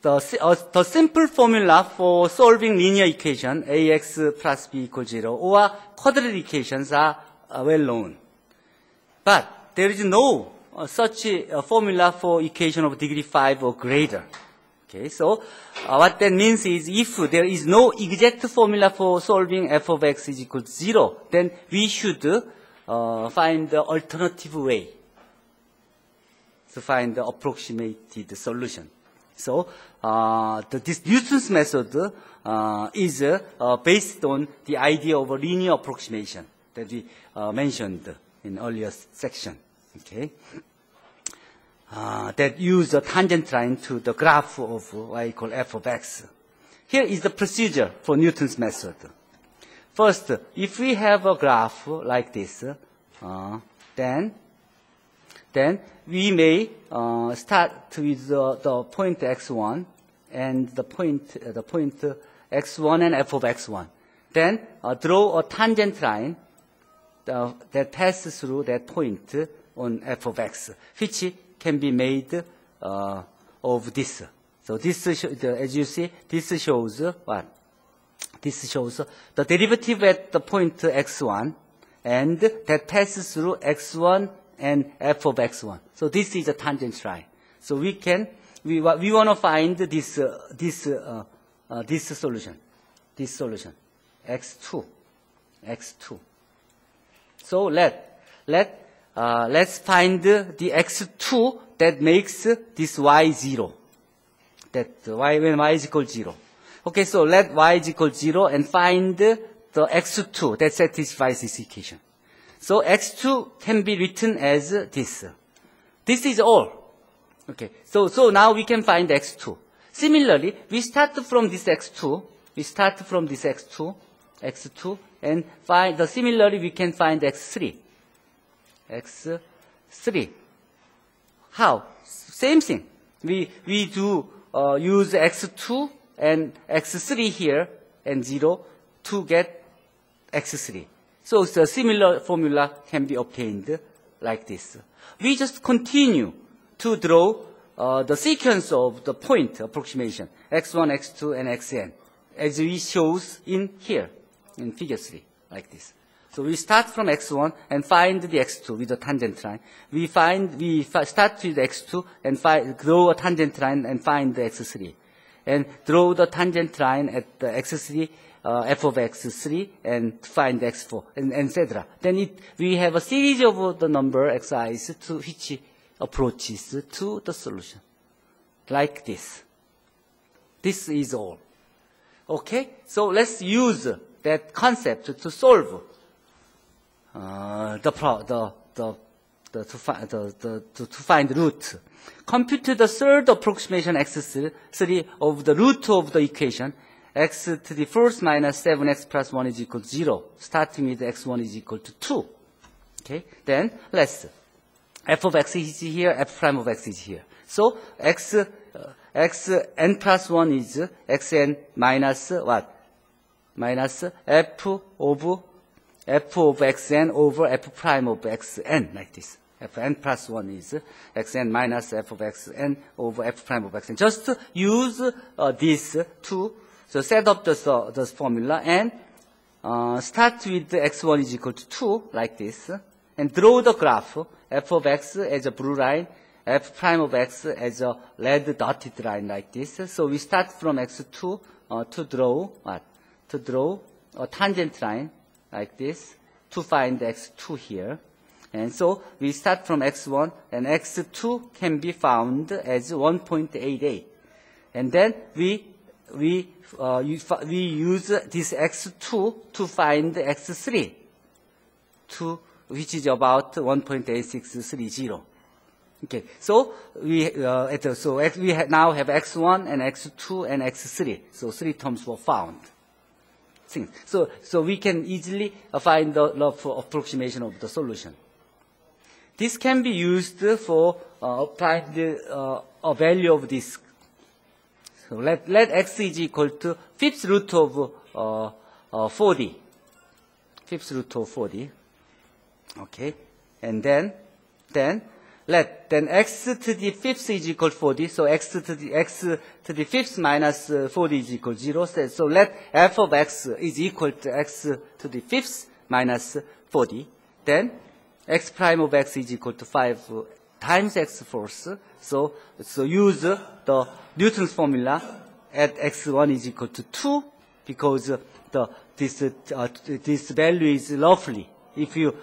the simple formula for solving linear equation ax plus b equals 0 or quadratic equations are well known. But there is no such a formula for equation of degree 5 or greater. Okay, so what that means is if there is no exact formula for solving f of x is equal to 0, then we should find the alternative way to find the approximated solution. So this Newton's method is based on the idea of a linear approximation that we mentioned in earlier section. Okay, that use a tangent line to the graph of y equal f of x. Here is the procedure for Newton's method. First, if we have a graph like this, then we may start with the point x1 and the point x1 and f of x1. Then draw a tangent line that passes through that point on f of x, which can be made of this. So this, as you see, this shows what? This shows the derivative at the point x1, and that passes through x1 and f of x1. So this is a tangent line. So we want to find this solution, x2. So let's find the x2 that makes this y0. That when y is equal to 0. Okay, so let y is equal to 0 and find the x2 that satisfies this equation. So x2 can be written as this. This is all. Okay, so now we can find x2. Similarly, we start from this x2. And similarly we can find x3. How? Same thing. We do use x2 and x3 here and 0 to get x3. So the similar formula can be obtained like this. We just continue to draw the sequence of the point approximation, x1, x2, and xn, as we shows in here, in figure 3, like this. So we start from x1 and find the x2 with a tangent line. We start with x2 and draw a tangent line and find the x3. And draw the tangent line at the x3, f of x3, and find x4, and etc. Then we have a series of the number xi's which approaches to the solution. Like this. This is all. Okay? So let's use that concept to solve to find the root. Compute the third approximation x3 of the root of the equation x to the first minus 7x plus 1 is equal to 0, starting with x1 is equal to 2. Okay? Then let's f of x is here, f prime of x is here. So xn plus 1 is xn minus what? Minus f of xn over f prime of xn, like this. Fn plus 1 is xn minus f of xn over f prime of xn. Just use this to set up the formula and start with x1 is equal to 2, like this, and draw the graph, f of x as a blue line, f prime of x as a red dotted line, like this. So we start from x2 to draw what? To draw a tangent line, like this, to find x2 here. And so we start from x1, and x2 can be found as 1.88. And then we use this x2 to find x3, which is about 1.8630. Okay, so we now have x1 and x2 and x3. So 3 terms were found. So we can easily find the approximation of the solution. This can be used for applying a value of this. So let x is equal to fifth root of 40. Fifth root of 40. Okay, and then let then x to the fifth is equal to 40. So x to the fifth minus 40 is equal to 0. So let f of x is equal to x to the fifth minus 40. Then x prime of x is equal to 5 times x force. So use the Newton's formula at x1 is equal to 2 because this value is roughly. If you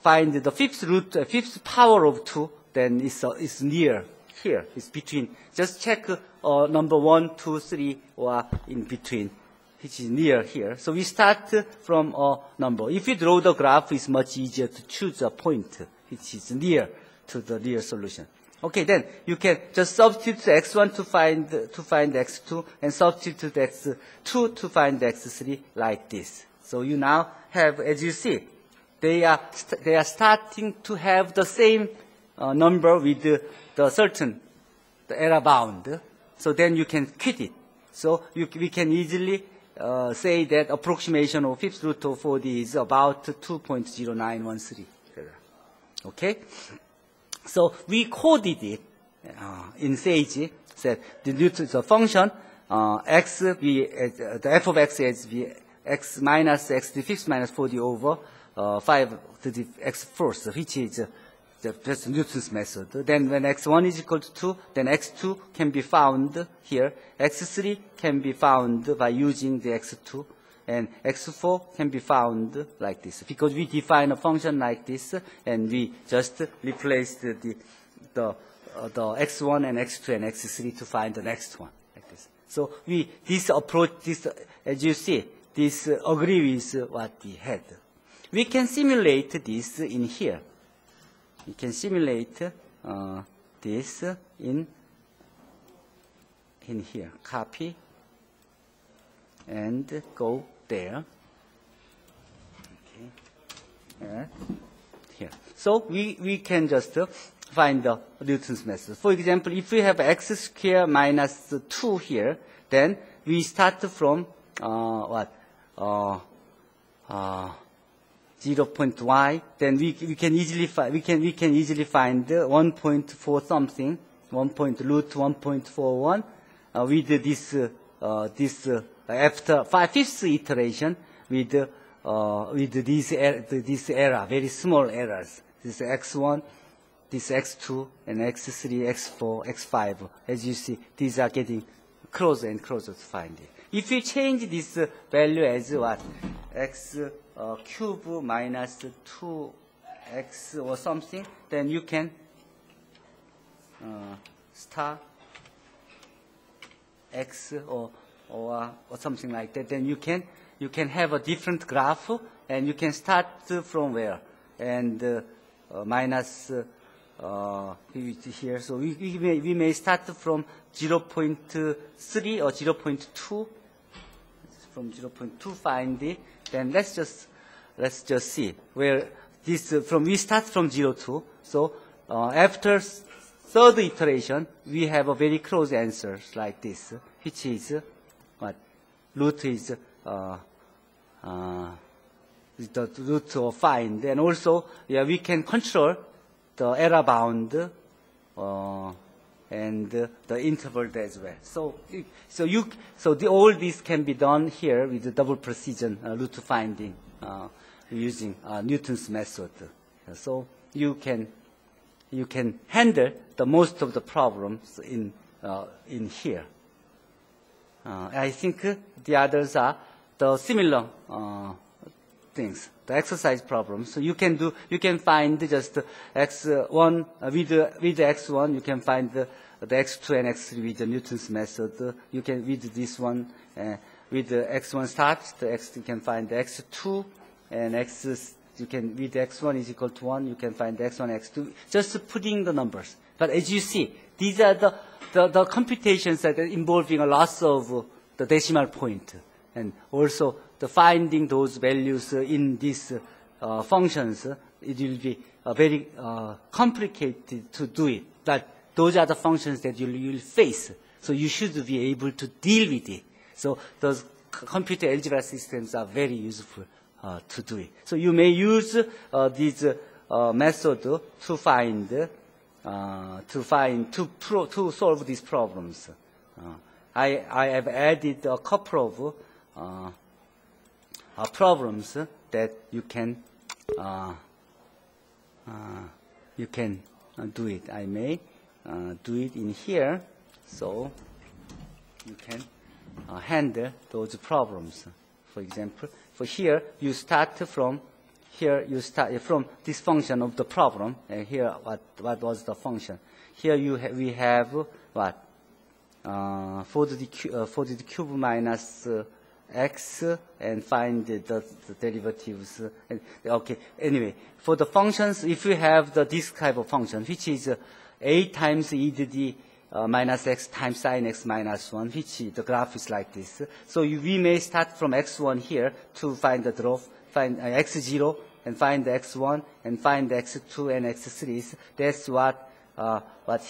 find the fifth power of 2, then it's near here. It's between. Just check number 1, 2, 3, or in between, which is near here. So we start from a number. If you draw the graph, it's much easier to choose a point which is near to the real solution. Okay, then you can just substitute x1 to find x2 and substitute x2 to find x3 like this. So you now have, as you see, they are starting to have the same number with the error bound. So then you can quit it. So we can easily say that approximation of fifth root of 40 is about 2.0913. Okay? So we coded it in Sage, said the function the f of x is x minus x to the fifth minus 40 over 5 to the x first, which is just Newton's method. Then when x1 is equal to 2, then x2 can be found here. x3 can be found by using the x2. And x4 can be found like this, because we define a function like this, and we just replaced the x1 and x2 and x3 to find the next one, like this. So this approach, as you see, this agree with what we had. We can simulate this in here. We can simulate this in here. Copy and go there. Okay. Here. So we can just find the Newton's method. For example, if we have x squared minus 2 here, then we start from 0.y. Then we can easily find 1.4 something, root 1.41 with this after fifth iteration with this error, very small errors. This x1, this x2, and x3, x4, x5. As you see, these are getting closer and closer to find it. If you change this value as what? X cube minus 2x or something, then you can star x or something like that. Then you can have a different graph, and you can start from where? And minus here. So we may start from 0.3 or 0.2. From 0.2 find it. Then let's just see where this we start from 0.2. So after third iteration, we have a very close answer like this, which is what? Root is the root of find, and also we can control the error bound and the interval as well. So all this can be done here with the double precision root finding using Newton's method. So you can handle the most of the problems in here. I think the others are the similar things, the exercise problems. So you can find just x1 with x1. You can find the x2 and x3 with the Newton's method. You can with this one with the x1 start, you can find the x2 and x. You can with x1 is equal to 1. You can find the x1, x2. Just putting the numbers. But as you see, these are the computations that are involving a lot of the decimal point, and also the finding those values in these functions. It will be very complicated to do it. But those are the functions that you'll face. So you should be able to deal with it. So those computer algebra systems are very useful to do it. So you may use this method to find to solve these problems. I have added a couple of problems that you can do it. I may do it in here, so you can handle those problems. For example, for here you start from this function of the problem. And here, what was the function? Here we have what? 4 to the cube minus x, and find the derivatives. Okay. Anyway, for the functions, if you have this type of function, which is a times e to the minus x times sine x minus 1, which the graph is like this. So we may start from x1 here to find the drop, find x0, and find the x1, and find the x2 and x3. That's what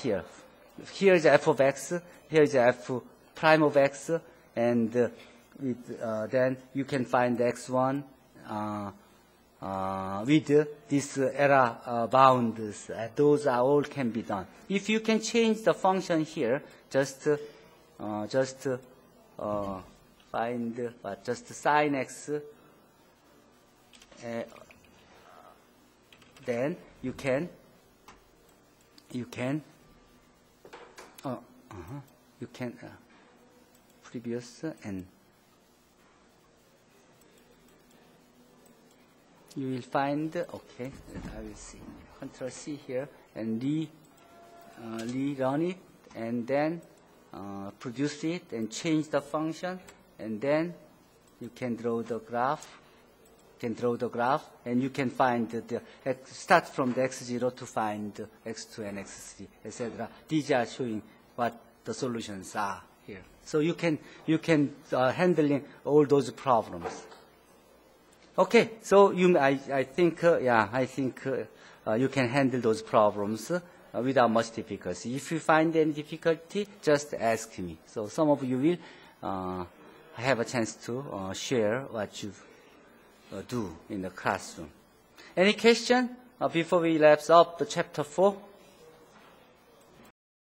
here. Here is f of x, here is f prime of x, and then you can find the x1 with this error bounds. Those all can be done. If you can change the function here, just find just sine x, then you can previous, and you will find, okay, I will see, Control C here, and rerun it, and then produce it, and change the function, and then you can draw the graph. And you can find start from the x0 to find x2 and x3, etc. These are showing what the solutions are here. So you can handling all those problems. Okay, so I think you can handle those problems without much difficulty. If you find any difficulty, just ask me. So some of you will have a chance to share what you do in the classroom. Any question before we wrap up the chapter 4?